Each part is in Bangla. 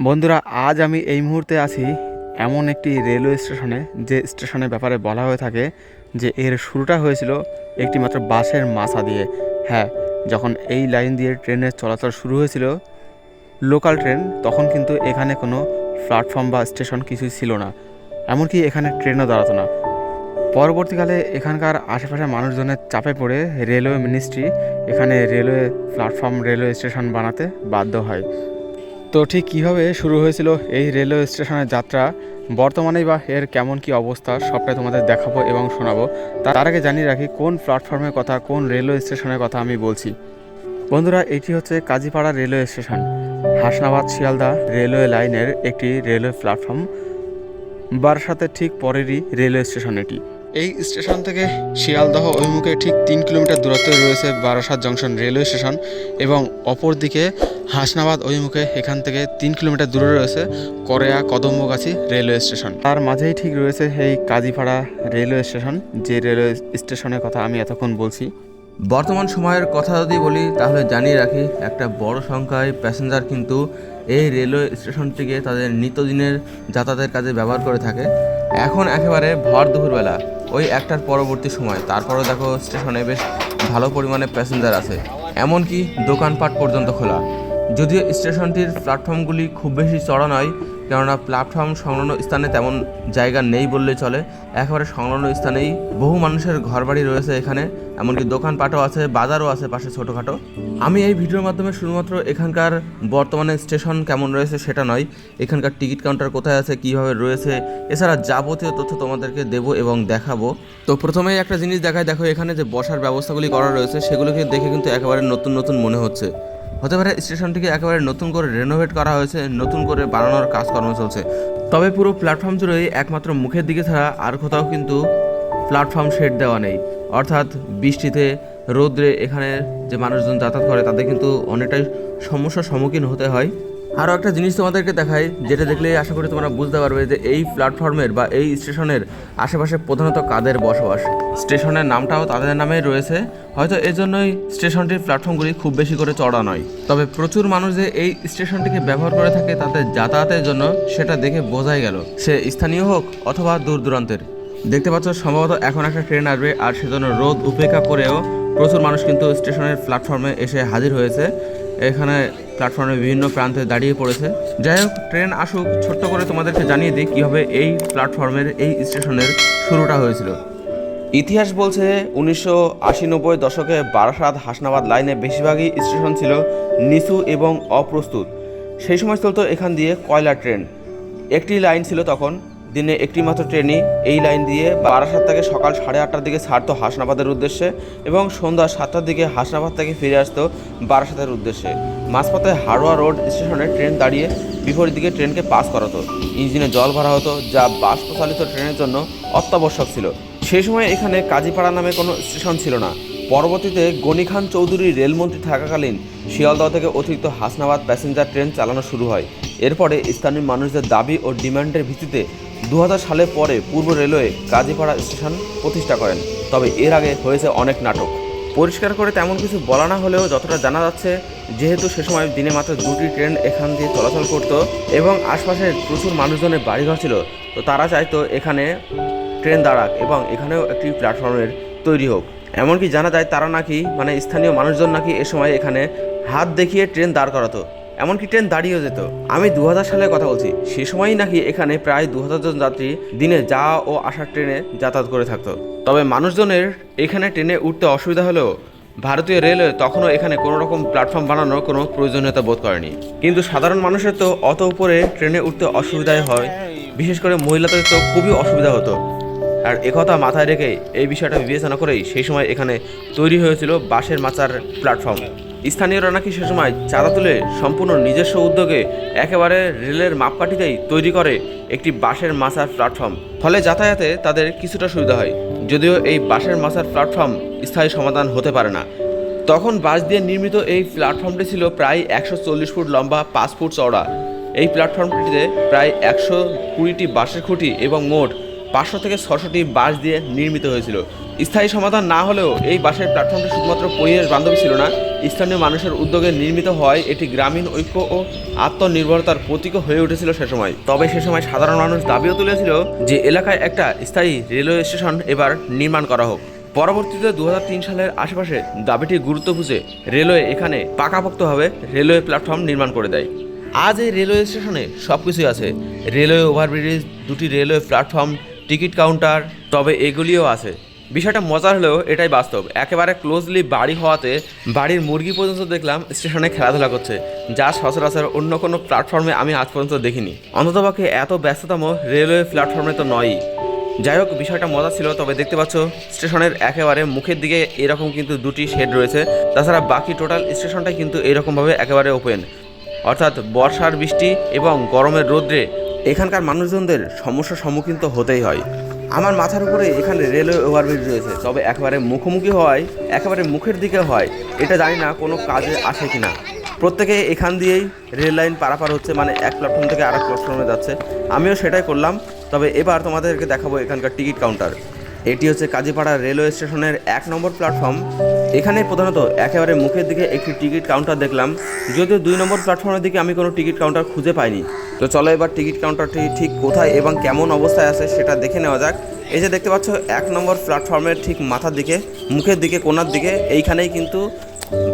বন্ধুরা, আজ আমি এই মুহূর্তে আছি এমন একটি রেলওয়ে স্টেশনে, যে স্টেশনের ব্যাপারে বলা হয়ে থাকে যে এর শুরুটা হয়েছিল একটি মাত্র বাসের মাথা দিয়ে। হ্যাঁ, যখন এই লাইন দিয়ে ট্রেনের চলাচল শুরু হয়েছিল, লোকাল ট্রেন, তখন কিন্তু এখানে কোনো প্ল্যাটফর্ম বা স্টেশন কিছুই ছিল না, এমনকি এখানে ট্রেনও দাঁড়াতো না। পরবর্তীকালে এখানকার আশেপাশে মানুষজনের চাপে পড়ে রেলওয়ে মিনিস্ট্রি এখানে রেলওয়ে প্ল্যাটফর্ম, রেলওয়ে স্টেশন বানাতে বাধ্য হয়। তো ঠিক কীভাবে শুরু হয়েছিল এই রেলওয়ে স্টেশনের যাত্রা, বর্তমানেই বা এর কেমন কি অবস্থা, সবটাই তোমাদের দেখাবো এবং শোনাবো। তার আগে জানিয়ে রাখি কোন প্ল্যাটফর্মের কথা, কোন রেলওয়ে স্টেশনের কথা আমি বলছি। বন্ধুরা, এটি হচ্ছে Kazipara railway station, Hasnabad Sealdah railway লাইনের একটি রেলওয়ে প্ল্যাটফর্ম। বারাসাতের ঠিক পরেরই রেলওয়ে স্টেশন এটি। এই স্টেশন থেকে শিয়ালদহ অভিমুখে ঠিক 3 কিলোমিটার দূরত্বে রয়েছে বারাসাত জংশন রেলওয়ে স্টেশন, এবং অপরদিকে হাসনাবাদ অভিমুখে এখান থেকে 3 কিলোমিটার দূরে রয়েছে করেয়া কদম্বগাছি রেলওয়ে স্টেশন। তার মাঝেই ঠিক রয়েছে এই কাজীপাড়া রেলওয়ে স্টেশন, যে রেলওয়ে স্টেশনের কথা আমি এতক্ষণ বলছি। বর্তমান সময়ের কথা যদি বলি তাহলে জানিয়ে রাখি, একটা বড় সংখ্যায় প্যাসেঞ্জার কিন্তু এই রেলওয়ে স্টেশনটিকে তাদের নিত্যদিনের যাতায়াতের কাজে ব্যবহার করে থাকে। এখন একেবারে ভর দুপুরবেলা, ওই একটার পরবর্তী সময়, তারপরও দেখো স্টেশনে বেশ ভালো পরিমাণে প্যাসেঞ্জার আছে, এমনকি দোকানপাট পর্যন্ত খোলা। যদিও স্টেশনটির প্ল্যাটফর্মগুলি খুব বেশি চড়া নয়, কেননা প্ল্যাটফর্ম সংলগ্ন স্থানে তেমন জায়গা নেই বললেই চলে। একেবারে সংলগ্ন স্থানেই বহু মানুষের ঘরবাড়ি রয়েছে এখানে, এমনকি দোকানপাটও আছে, বাজারও আছে পাশে ছোটোখাটো। আমি এই ভিডিওর মাধ্যমে শুধুমাত্র এখানকার বর্তমানে স্টেশন কেমন রয়েছে সেটা নয়, এখানকার টিকিট কাউন্টার কোথায় আছে, কীভাবে রয়েছে, এছাড়া যাবতীয় তথ্য তোমাদেরকে দেবো এবং দেখাবো। তো প্রথমেই একটা জিনিস দেখায়, দেখো এখানে যে বসার ব্যবস্থাগুলি করা রয়েছে সেগুলোকে দেখে কিন্তু একেবারে নতুন নতুন মনে হচ্ছে। হতে পারে স্টেশনটিকে একেবারে নতুন করে রেনোভেট করা হয়েছে, নতুন করে বানানোর কাজকর্ম চলছে। তবে পুরো প্ল্যাটফর্ম জুড়েই একমাত্র মুখের দিকে ছাড়া আর কোথাও কিন্তু প্ল্যাটফর্ম শেড দেওয়া নেই, অর্থাৎ বৃষ্টিতে রোদ্রে এখানে যে মানুষজন যাতায়াত করে তাদের কিন্তু অনেকটাই সমস্যার সম্মুখীন হতে হয়। আরও একটা জিনিস তোমাদেরকে দেখাই, যেটা দেখলেই আশা করি তোমরা বুঝতে পারবে যে এই প্ল্যাটফর্মের বা এই স্টেশনের আশেপাশে প্রধানত কাদের বসবাস। স্টেশনের নামটাও তাদের নামেই রয়েছে, হয়তো এজন্যই স্টেশনটির প্ল্যাটফর্মগুলি খুব বেশি করে চড়া নয়। তবে প্রচুর মানুষ যে এই স্টেশনটিকে ব্যবহার করে থাকে তাদের যাতায়াতের জন্য, সেটা দেখে বোঝাই গেল, সে স্থানীয় হোক অথবা দূর দূরান্তের। দেখতে পাচ্ছ সম্ভবত এখন একটা ট্রেন আসবে, আর সেজন্য রোদ উপেক্ষা করেও প্রচুর মানুষ কিন্তু স্টেশনের প্ল্যাটফর্মে এসে হাজির হয়েছে। এখানে প্ল্যাটফর্মে বিভিন্ন প্রান্তে দাঁড়িয়ে পড়েছে। যাই হোক, ট্রেন আসুক, ছোট্ট করে তোমাদেরকে জানিয়ে দিই কীভাবে এই প্ল্যাটফর্মের, এই স্টেশনের শুরুটা হয়েছিল। ইতিহাস বলছে 1980-90 দশকে বারাসাত হাসনাবাদ লাইনে বেশিরভাগই স্টেশন ছিল নিচু এবং অপ্রস্তুত। সেই সময় চলতো এখান দিয়ে কয়লা ট্রেন। একটি লাইন ছিল তখন, দিনে একটি মাত্র ট্রেনই এই লাইন দিয়ে বারাসাত থেকে সকাল 8:30টার দিকে ছাড়তো হাসনাবাদের উদ্দেশ্যে, এবং সন্ধ্যা 7টার দিকে হাসনাবাদ থেকে ফিরে আসতো বারাসাতের উদ্দেশ্যে। মাঝপথে হাড়োয়া রোড স্টেশনে ট্রেন দাঁড়িয়ে বিপরীত দিকে ট্রেনকে পাস করাতো। ইঞ্জিনে জল ভরা হতো, যা বাষ্পচালিত ট্রেনের জন্য অত্যাবশ্যক ছিল। সেই সময় এখানে কাজীপাড়া নামে কোনো স্টেশন ছিল না। পরবর্তীতে গনি খান চৌধুরী রেলমন্ত্রী থাকাকালীন শিয়ালদহ থেকে অতিরিক্ত হাসনাবাদ প্যাসেঞ্জার ট্রেন চালানো শুরু হয়। এরপরে স্থানীয় মানুষদের দাবি ও ডিমান্ডের ভিত্তিতে 2000 সালে পরে পূর্ব রেলওয়ে কাজীপাড়া স্টেশন প্রতিষ্ঠা করেন। তবে এর আগে হয়েছে অনেক নাটক। পরিষ্কার করে তেমন কিছু বলা না হলেও যতটা জানা যাচ্ছে, যেহেতু সে সময় দিনে মাত্র 2টি ট্রেন এখান দিয়ে চলাচল করত এবং আশপাশে প্রচুর মানুষজনের বাড়িঘর ছিল, তো তারা চাইতো এখানে ট্রেন দাঁড়াক এবং এখানেও একটি প্ল্যাটফর্মের তৈরি হোক। এমনকি জানা যায় তারা নাকি, মানে স্থানীয় মানুষজন নাকি এ সময় এখানে হাত দেখিয়ে ট্রেন দাঁড় করাতো, এমনকি ট্রেন দাঁড়িয়েও যেত। আমি 2000 সালের কথা বলছি। সে সময়ই নাকি এখানে প্রায় 2000 জন যাত্রী দিনে যাওয়া ও আসার ট্রেনে যাতায়াত করে থাকতো। তবে মানুষজনের এখানে ট্রেনে উঠতে অসুবিধা হলেও ভারতীয় রেলওয়ে তখনও এখানে কোনো রকম প্ল্যাটফর্ম বানানোর কোনো প্রয়োজনীয়তা বোধ করেনি। কিন্তু সাধারণ মানুষের তো অত উপরে ট্রেনে উঠতে অসুবিধাই হয়, বিশেষ করে মহিলাদের তো খুবই অসুবিধা হতো। আর একথা মাথায় রেখে এই বিষয়টা বিবেচনা করেই সেই সময় এখানে তৈরি হয়েছিল বাঁশের মাচার প্ল্যাটফর্ম। স্থানীয়রা নাকি সে সময় চাঁদা তুলে সম্পূর্ণ নিজস্ব উদ্যোগে একেবারে রেলের মাপকাঠিতেই তৈরি করে একটি বাঁশের মাচার প্ল্যাটফর্ম, ফলে যাতায়াতে তাদের কিছুটা সুবিধা হয়। যদিও এই বাঁশের মাচার প্ল্যাটফর্ম স্থায়ী সমাধান হতে পারে না। তখন বাঁশ দিয়ে নির্মিত এই প্ল্যাটফর্মটি ছিল প্রায় 140 ফুট লম্বা, 5 ফুট চওড়া। এই প্ল্যাটফর্মটিতে প্রায় 120টি বাঁশের খুঁটি এবং মোট 500 থেকে 600টি বাঁশ দিয়ে নির্মিত হয়েছিল। স্থায়ী সমাধান না হলেও এই বাঁশের প্ল্যাটফর্মটি শুধুমাত্র পরিবেশ বান্ধবী ছিল না, স্থানীয় মানুষের উদ্যোগে নির্মিত হয় এটি গ্রামীণ ঐক্য ও আত্মনির্ভরতার প্রতীকও হয়ে উঠেছিল সে সময়। তবে সে সময় সাধারণ মানুষ দাবিও তুলেছিল যে এলাকায় একটা স্থায়ী রেলওয়ে স্টেশন এবার নির্মাণ করা হোক। পরবর্তীতে 2003 সালের আশেপাশে দাবিটির গুরুত্ব বুঝে রেলওয়ে এখানে পাকাপোক্তভাবে রেলওয়ে প্ল্যাটফর্ম নির্মাণ করে দেয়। আজ এই রেলওয়ে স্টেশনে সব কিছুই আছে, রেলওয়ে ওভারব্রিজ, দুটি রেলওয়ে প্ল্যাটফর্ম, টিকিট কাউন্টার। তবে এগুলিও আছে। বিষয়টা মজার হলেও এটাই বাস্তব, একেবারে ক্লোজলি বাড়ি হওয়াতে বাড়ির মুরগি পর্যন্ত দেখলাম স্টেশনে খেলাধুলা করছে, যা সচরাচর অন্য কোনো প্ল্যাটফর্মে আমি আজ পর্যন্ত দেখিনি। অন্ততপক্ষে এত ব্যস্ততম রেলওয়ে প্ল্যাটফর্মে তো নয়ই। যাই হোক, বিষয়টা মজা ছিল। তবে দেখতে পাচ্ছ স্টেশনের একেবারে মুখের দিকে এরকম কিন্তু দুটি শেড রয়েছে, তাছাড়া বাকি টোটাল স্টেশনটাই কিন্তু এরকমভাবে একেবারে ওপেন। অর্থাৎ বর্ষার বৃষ্টি এবং গরমের রোদ্রে এখানকার মানুষজনদের সমস্যার সম্মুখীন তো হতেই হয়। আমার মাথার উপরে এখানে রেলওয়ে ওভারব্রিজ রয়েছে, তবে একেবারে মুখোমুখি হওয়ায় একেবারে মুখের দিকে হয়, এটা জানি না কোনো কাজে আসে কিনা। প্রত্যেকে এখান দিয়েই রেল লাইন পারাপার হচ্ছে, মানে এক প্ল্যাটফর্ম থেকে আরেক প্ল্যাটফর্মে যাচ্ছে। আমিও সেটাই করলাম। তবে এবার তোমাদেরকে দেখাবো এখানকার টিকিট কাউন্টার। এটি হচ্ছে কাজীপাড়া রেলওয়ে স্টেশনের 1 নম্বর প্ল্যাটফর্ম। এখানে প্রধানত একেবারে মুখের দিকে একটি টিকিট কাউন্টার দেখলাম, যদিও 2 নম্বর প্ল্যাটফর্মের দিকে আমি কোনো টিকিট কাউন্টার খুঁজে পাইনি। তো চলো এবার টিকিট কাউন্টারটি ঠিক কোথায় এবং কেমন অবস্থায় আছে সেটা দেখে নেওয়া যাক। এই যে দেখতে পাচ্ছ 1 নম্বর প্ল্যাটফর্মের ঠিক মাথার দিকে, মুখের দিকে, কোনার দিকে এইখানেই কিন্তু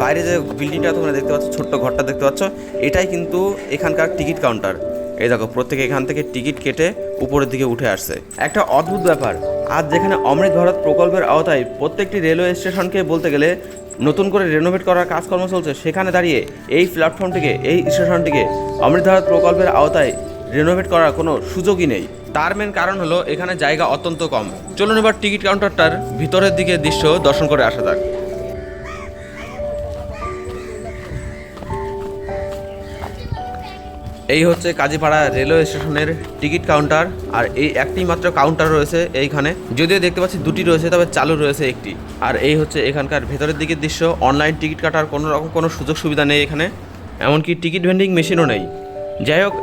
বাইরে যে বিল্ডিংটা তোমরা দেখতে পাচ্ছ, ছোট্ট ঘরটা দেখতে পাচ্ছ, এটাই কিন্তু এখানকার টিকিট কাউন্টার। এই দেখো, প্রত্যেকে এখান থেকে টিকিট কেটে উপরের দিকে উঠে আসছে। একটা অদ্ভুত ব্যাপার, আজ যেখানে অমৃত ভারত প্রকল্পের আওতায় প্রত্যেকটি রেলওয়ে স্টেশনকে বলতে গেলে নতুন করে রেনোভেট করার কাজকর্ম চলছে, সেখানে দাঁড়িয়ে এই প্ল্যাটফর্মটিকে, এই স্টেশনটিকে অমৃত ভারত প্রকল্পের আওতায় রেনোভেট করার কোনো সুযোগই নেই। তার মেন কারণ হলো এখানে জায়গা অত্যন্ত কম। চলুন এবার টিকিট কাউন্টারটার ভিতরের দিকে দৃশ্য দর্শন করে আসা যাক। এই হচ্ছে কাজীপাড়া রেলওয়ে স্টেশনের টিকিট কাউন্টার, আর এই একটি মাত্র কাউন্টার রয়েছে এইখানে। যদিও দেখতে পাচ্ছি দুটি রয়েছে, তবে চালু রয়েছে একটি। আর এই হচ্ছে এখানকার ভেতরের দিকের দৃশ্য। অনলাইন টিকিট কাটার কোনো রকম কোনো সুযোগ সুবিধা নেই এখানে, এমনকি টিকিট ভেন্ডিং মেশিনও নেই। যাই হোক,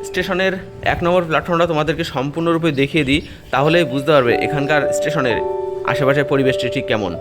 স্টেশনের 1 নম্বর প্ল্যাটফর্মটা তোমাদেরকে সম্পূর্ণরূপে দেখিয়ে দিই, তাহলেই বুঝতে পারবে এখানকার স্টেশনের আশেপাশের পরিবেশটি ঠিক কেমন।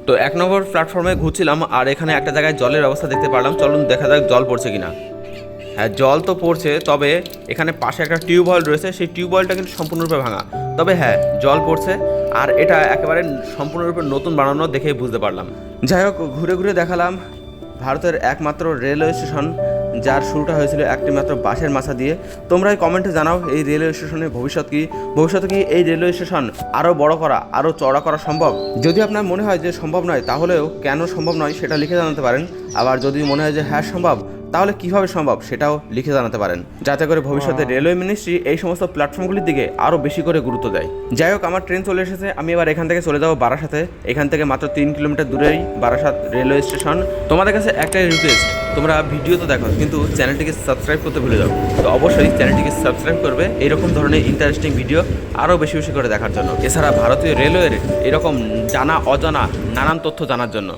তো 1 নম্বর প্ল্যাটফর্মে ঘুরছিলাম, আর এখানে একটা জায়গায় জলের অবস্থা দেখতে পারলাম। চলুন দেখা যাক জল পড়ছে কিনা। হ্যাঁ, জল তো পড়ছে, তবে এখানে পাশে একটা টিউবওয়েল রয়েছে, সেই টিউবওয়েলটা কিন্তু সম্পূর্ণরূপে ভাঙা। তবে হ্যাঁ, জল পড়ছে, আর এটা একেবারে সম্পূর্ণরূপে নতুন বানানো দেখেই বুঝতে পারলাম। যাই হোক, ঘুরে ঘুরে দেখালাম ভারতের একমাত্র রেলওয়ে স্টেশন যার শুরুটা হয়েছিল একটি মাত্র বাঁশের মাথা দিয়ে। তোমরাই কমেন্টে জানাও এই রেলওয়ে স্টেশনের ভবিষ্যতে কি এই রেলওয়ে স্টেশন আরও বড় করা, আরও চওড়া করা সম্ভব? যদি আপনার মনে হয় যে সম্ভব নয়, তাহলেও কেন সম্ভব নয় সেটা লিখে জানাতে পারেন। আবার যদি মনে হয় যে হ্যাঁ সম্ভব, তাহলে কিভাবে সম্ভব সেটাও লিখে জানাতে পারেন, যাতে করে ভবিষ্যতে রেলওয়ে মিনিস্ট্রি এই সমস্ত প্ল্যাটফর্মগুলির দিকে আরও বেশি করে গুরুত্ব দেয়। যাই হোক, আমার ট্রেন চলে এসেছে। আমি এবার এখান থেকে চলে যাবো বারাসাতে। এখান থেকে মাত্র 3 কিলোমিটার দূরেই বারাসাত রেলওয়ে স্টেশন। তোমাদের কাছে একটাই রিকোয়েস্ট, তোমরা ভিডিও তো দেখো, কিন্তু চ্যানেলটিকে সাবস্ক্রাইব করতে ভুলে যাও। তো অবশ্যই চ্যানেলটিকে সাবস্ক্রাইব করবে এরকম ধরনের ইন্টারেস্টিং ভিডিও আরও বেশি বেশি করে দেখার জন্য। এছাড়া ভারতীয় রেলওয়ের এরকম জানা অজানা নানান তথ্য জানার জন্য।